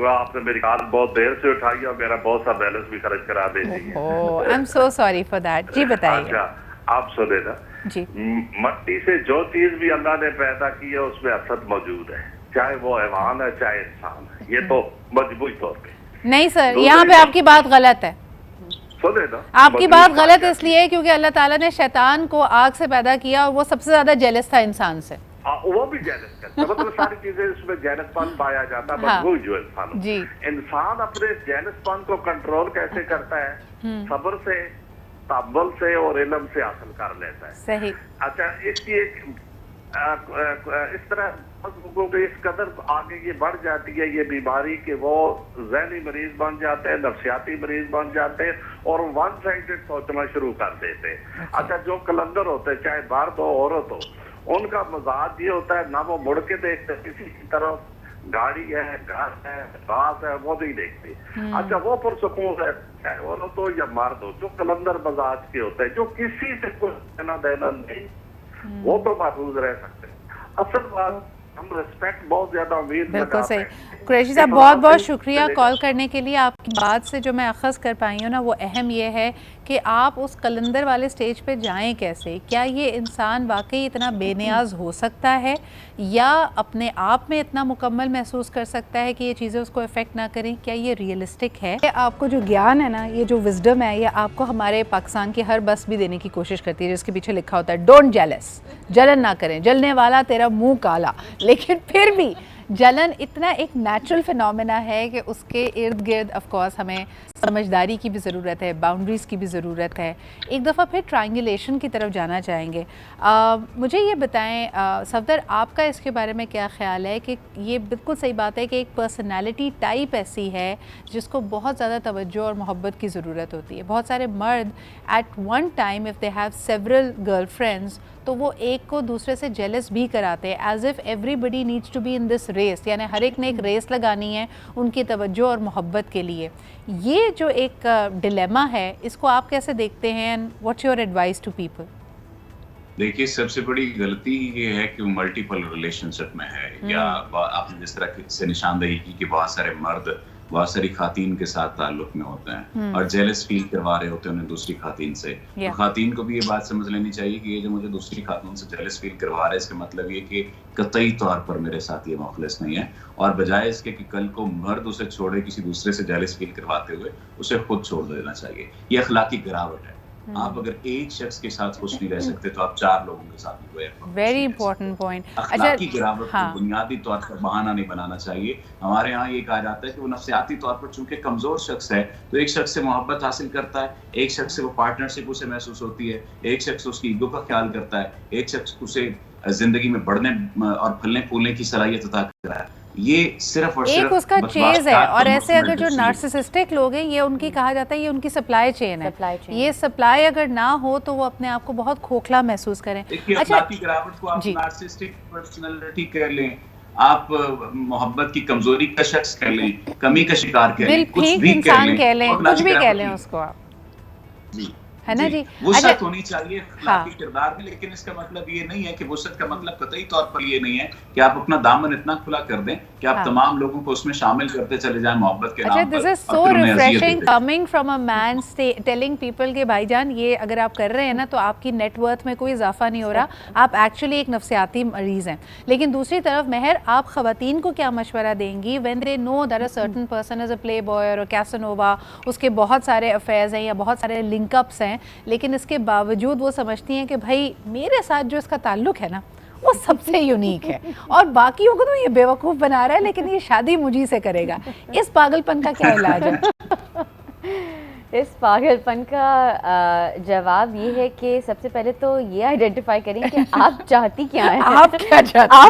Speaker 6: آپ نے میری کال بہت دیر سے اٹھائی اور میرا بہت سا بیلنس بھی خرچ کرا دے دی.
Speaker 1: I am so sorry for that. جی بتائیے.
Speaker 6: اچھا آپ سنیں نا,
Speaker 1: جی
Speaker 6: مٹی سے جو چیز بھی اللہ نے پیدا کی ہے اس میں اثر موجود ہے, چاہے وہ حیوان ہے چاہے انسان ہے. یہ تو مجموعی طور پہ
Speaker 1: نہیں سر, یہاں پہ آپ کی بات غلط ہے. آپ کی بات غلط اس لیے کیونکہ اللہ تعالیٰ نے شیطان کو آگ سے پیدا کیا اور وہ سب سے زیادہ جیلس تھا انسان سے.
Speaker 6: وہ بھی جیلس کرتا ہے, مطلب ساری چیزیں اس میں جیلس پن پایا جاتا ہے. بس وہ جو انسان اپنے جیلس پن کو کنٹرول کیسے کرتا ہے؟ صبر سے, تحمل سے اور علم سے حاصل کر لیتا ہے.
Speaker 1: صحیح.
Speaker 6: اچھا اس طرح اس قدر آگے یہ بڑھ جاتی ہے یہ بیماری کہ وہ ذہنی مریض بن جاتے ہیں, نفسیاتی مریض بن جاتے ہیں اور ون سائڈڈ سوچنا شروع کر دیتے ہیں. اچھا جو کلندر ہوتے ہیں چاہے مرد ہو عورت ہو, ان کا مزاج یہ ہوتا ہے نہ وہ مڑ کے دیکھتے کسی کی طرف, گاڑی ہے گھر ہے باس ہے وہ نہیں دیکھتے. اچھا وہ پرسکون ہے چاہے عورت ہو یا مرد ہو, جو کلندر مزاج کے ہوتے ہیں جو کسی سے کوئی لینا دینا نہیں, وہ تو محفوظ رہ سکتے ہیں. اصل بات ہم ریسپیکٹ بہت زیادہ امید
Speaker 1: بالکل صحیح. قریشی صاحب بہت بہت شکریہ کال کرنے کے لیے. آپ کی بات سے جو میں اخذ کر پائی ہوں نا وہ اہم یہ ہے کہ آپ اس کلندر والے سٹیج پہ جائیں کیسے. کیا یہ انسان واقعی اتنا بے نیاز ہو سکتا ہے یا اپنے آپ میں اتنا مکمل محسوس کر سکتا ہے کہ یہ چیزیں اس کو افیکٹ نہ کریں؟ کیا یہ ریئلسٹک ہے؟ آپ کو جو گیان ہے نا, یہ جو وزڈم ہے, یہ آپ کو ہمارے پاکستان کی ہر بس بھی دینے کی کوشش کرتی ہے جس کے پیچھے لکھا ہوتا ہے ڈونٹ جیلس, جلن نہ کریں, جلنے والا تیرا منہ کالا. لیکن پھر بھی جلن اتنا ایک نیچرل فینومینا ہے کہ اس کے ارد گرد آف کورس ہمیں سمجھداری کی بھی ضرورت ہے, باؤنڈریز کی بھی ضرورت ہے. ایک دفعہ پھر ٹرائنگولیشن کی طرف جانا چاہیں گے. مجھے یہ بتائیں صفدر, آپ کا اس کے بارے میں کیا خیال ہے کہ یہ بالکل صحیح بات ہے کہ ایک پرسنالٹی ٹائپ ایسی ہے جس کو بہت زیادہ توجہ اور محبت کی ضرورت ہوتی ہے. بہت سارے مرد at one time if they have several girlfriends تو وہ ایک کو دوسرے سے جیلس بھی کراتے ہیں, as if everybody needs to be in this race, یعنی ہر ایک نے ایک ریس لگانی ہے ان کی توجہ اور محبت کے لیے. یہ جو ایک ڈیلیما ہے اس کو آپ کیسے دیکھتے ہیں and what's your advice to people?
Speaker 3: دیکھیے سب سے بڑی غلطی یہ ہے کہ وہ ملٹیپل ریلیشن شپ میں ہے, یا آپ نے جس طرح سے نشاندہی کی کہ بہت سارے مرد بہت ساری خواتین کے ساتھ تعلق میں ہوتے ہیں اور جیلس فیل کروا رہے ہوتے ہیں انہیں دوسری خواتین سے. تو خواتین کو بھی یہ بات سمجھ لینی چاہیے کہ یہ جو مجھے دوسری خاتون سے جیلس فیل کروا رہا ہے اس کا مطلب یہ کہ قطعی طور پر میرے ساتھ یہ مخلص نہیں ہے, اور بجائے اس کے کہ کل کو مرد اسے چھوڑے کسی دوسرے سے جیلس فیل کرواتے ہوئے اسے خود چھوڑ دینا چاہیے. یہ اخلاقی گراوٹ ہے. آپ اگر ایک شخص کے ساتھ خوش نہیں رہ سکتے تو آپ چار لوگوں کے ساتھ بھی
Speaker 1: ویری امپورٹنٹ پوائنٹ.
Speaker 3: اخلاقی گراوٹ کو بنیادی طور پر بہانہ نہیں بنانا چاہیے. ہمارے ہاں یہ کہا جاتا ہے کہ وہ نفسیاتی طور پر چونکہ کمزور شخص ہے تو ایک شخص سے محبت حاصل کرتا ہے, ایک شخص سے وہ پارٹنرشپ اسے محسوس ہوتی ہے, ایک شخص اس کی ایگو کا خیال کرتا ہے, ایک شخص اسے زندگی میں بڑھنے اور پھلنے پھولنے کی صلاحیت عطا کرتا ہے. یہ صرف اور
Speaker 1: ایک اس کا چیز ہے. اور ایسے اگر جو نارسسسٹک لوگ ہیں یہ ان کی کہا جاتا ہے یہ ان کی سپلائی چین ہے. یہ سپلائی اگر نہ ہو تو وہ اپنے آپ کو بہت کھوکھلا محسوس کریں.
Speaker 3: اخلاقی گراوٹ کو آپ نارسسٹک پرسنالٹی کہہ لیں, آپ محبت کی کمزوری کا شخص کہہ لیں, کمی کا شکار کہہ لیں, کچھ بھی کہہ لیں,
Speaker 1: کچھ بھی کہہ لیں اس کو آپ, ہے نا جی.
Speaker 3: وسعت ہونی چاہیے اخلاقی کردار میں, لیکن اس کا مطلب یہ نہیں ہے کہ وسعت کا مطلب قطعی طور پر یہ نہیں ہے کہ آپ اپنا دامن اتنا کھلا کر دیں کہ آپ تمام لوگوں کو اس میں شامل کرتے چلے جائیں محبت کے نام پر.
Speaker 1: This is so refreshing coming from a man telling people کہ بھائی جان یہ اگر آپ کر رہے ہیں نا تو آپ کی نیٹ ورتھ میں کوئی اضافہ نہیں ہو رہا, آپ ایکچولی ایک نفسیاتی مریض ہیں. لیکن دوسری طرف مہر, آپ خواتین کو کیا مشورہ دیں گی when they know that a certain person is a playboy اور کیسنووا, اس کے بہت سارے افیئرز ہیں یا بہت سارے لنک اپس ہیں, لیکن اس کے باوجود وہ سمجھتی ہیں کہ بھائی میرے ساتھ جو اس کا تعلق ہے نا وہ سب سے یونیک ہے اور باقیوں کو تو یہ بیوقوف بنا رہا ہے, لیکن یہ شادی مجھی سے کرے گا. اس پاگل پن کا کیا علاج ہے؟
Speaker 2: اس پاگل پن کا جواب یہ ہے کہ سب سے پہلے تو یہ آئیڈینٹیفائی کریں کہ آپ چاہتی کیا ہیں,
Speaker 1: آپ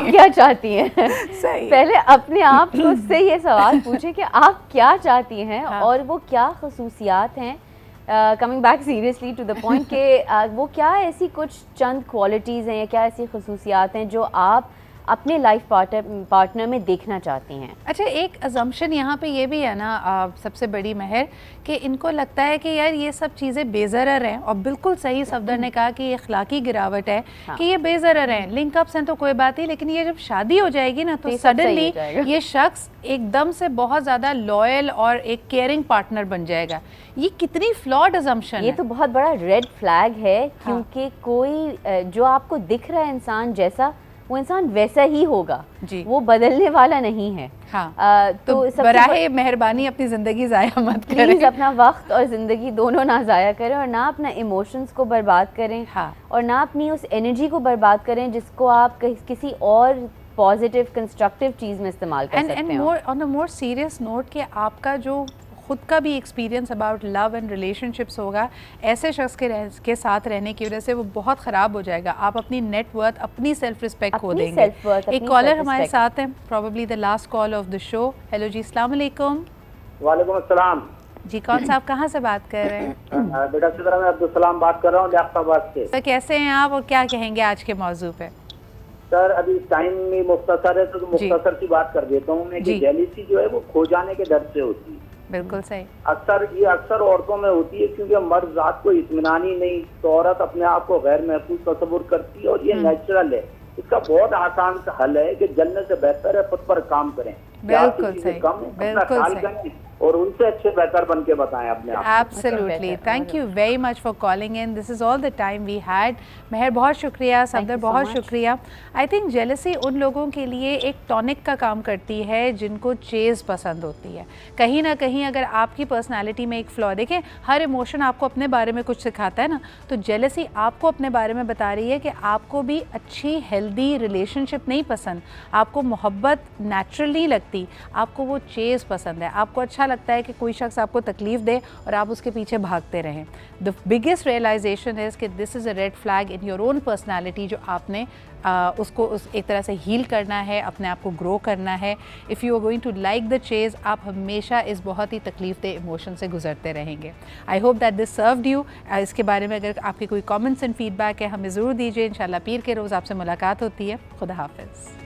Speaker 1: کیا
Speaker 2: چاہتی ہیں. پہلے اپنے آپ کو سے یہ سوال پوچھیں کہ آپ کیا چاہتی ہیں اور وہ کیا خصوصیات ہیں. Coming back seriously to the point کہ وہ کیا ایسی کچھ چند کوالٹیز ہیں یا کیا ایسی خصوصیات ہیں جو آپ اپنے لائف پارٹنر میں دیکھنا چاہتی ہیں.
Speaker 1: اچھا, ایک ازمپشن یہاں پہ یہ بھی ہے نا سب سے بڑی مہر, کہ ان کو لگتا ہے کہ یار یہ سب چیزیں بے ضرر ہیں, اور بالکل صحیح صفدر نے کہا کہ یہ اخلاقی گراوٹ ہے کہ یہ بے ضرر ہیں, لنک اپس ہیں تو کوئی بات نہیں, لیکن یہ جب شادی ہو جائے گی نا تو سڈنلی یہ شخص ایک دم سے بہت زیادہ لوئل اور ایک کیئرنگ پارٹنر بن جائے گا. یہ کتنی فلاڈ ازمپشن ہے.
Speaker 2: یہ تو بہت بڑا ریڈ فلیگ ہے, کیونکہ کوئی جو آپ کو دکھ رہا ہے انسان جیسا, وہ انسان ویسا ہی ہوگا, وہ بدلنے والا نہیں ہے.
Speaker 1: تو براہ مہربانی اپنی زندگی ضائع مت کریں,
Speaker 2: پلیز اپنا وقت اور زندگی دونوں نہ ضائع کریں, اور نہ اپنا ایموشنز کو برباد کریں, اور نہ اپنی اس انرجی کو برباد کریں جس کو آپ کسی اور پازیٹیو کنسٹرکٹیو چیز میں استعمال کر سکتے ہیں.
Speaker 1: آن اے مور سیریس نوٹ کہ آپ کا جو خود کا بھی experience about love and relationships ہوگا, ایسے شخص کے ساتھ رہنے کی وجہ سے وہ بہت خراب ہو جائے گا. آپ اپنی نیٹ ورتھ, اپنی سیلف رسپیکٹ کھو دیں گے. ایک کالر ہمارے ساتھ ہیں, probably the last call of the show. Hello جی, السلام علیکم.
Speaker 5: وعلیکم السلام
Speaker 1: جی, کون صاحب کہاں سے بات کر رہے ہیں؟
Speaker 5: بیٹا سدرا, میں عبدالسلام بات کر رہا ہوں لیاقت آباد سے.
Speaker 1: سر کیسے ہیں آپ اور کیا کہیں گے آج کے موضوع پہ؟
Speaker 5: سر ابھی ٹائم میں مختصر ہے تو مختصر سی بات کر دیتا ہوں میں کہ جیلیسی جو ہے وہ کھو جانے کے ڈر سے ہوتی ہے.
Speaker 1: بالکل صحیح.
Speaker 5: اکثر عورتوں میں ہوتی ہے کیونکہ مرد ذات کو اطمینان ہی نہیں, تو عورت اپنے آپ کو غیر محفوظ تصور کرتی ہے, اور یہ نیچرل ہے. اس کا بہت آسان سا حل ہے کہ جلنے سے بہتر ہے خود پر کام کریں.
Speaker 1: بالکل صحیح, بالکل صحیح,
Speaker 5: اور ان سے اچھے بہتر بن کے بتائیں اپنے آپ.
Speaker 1: Absolutely, thank you very much for calling in. This is all the time we had. Mehr بہت شکریہ, صفدر بہت شکریہ. آئی تھنک جیلسی ان لوگوں کے لیے ایک ٹونک کا کام کرتی ہے جن کو چیز پسند ہوتی ہے. کہیں نہ کہیں اگر آپ کی پرسنالٹی میں ایک فلا, دیکھیں ہر ایموشن آپ کو اپنے بارے میں کچھ سکھاتا ہے نا, تو جیلسی آپ کو اپنے بارے میں بتا رہی ہے کہ آپ کو بھی اچھی ہیلدی ریلیشن شپ نہیں پسند, آپ کو محبت نیچرل نہیں لگتی, آپ کو وہ چیز پسند ہے. آپ کو اچھا لگتا ہے کہ کوئی شخص آپ کو تکلیف دے اور آپ اس کے پیچھے بھاگتے رہیں. دا بگیسٹ ریئلائزیشن از کہ this is a red flag in your own personality, جو آپ نے اس کو ایک طرح سے ہیل کرنا ہے, اپنے آپ کو گرو کرنا ہے. If you are going to like the cheese, آپ ہمیشہ اس بہت ہی تکلیف دہ ایموشن سے گزرتے رہیں گے. I hope that this served you. اس کے بارے میں اگر آپ کے کوئی کامنٹس اینڈ فیڈ بیک ہے ہمیں ضرور دیجیے. انشاءاللہ پیر کے روز آپ سے ملاقات ہوتی ہے. خدا حافظ.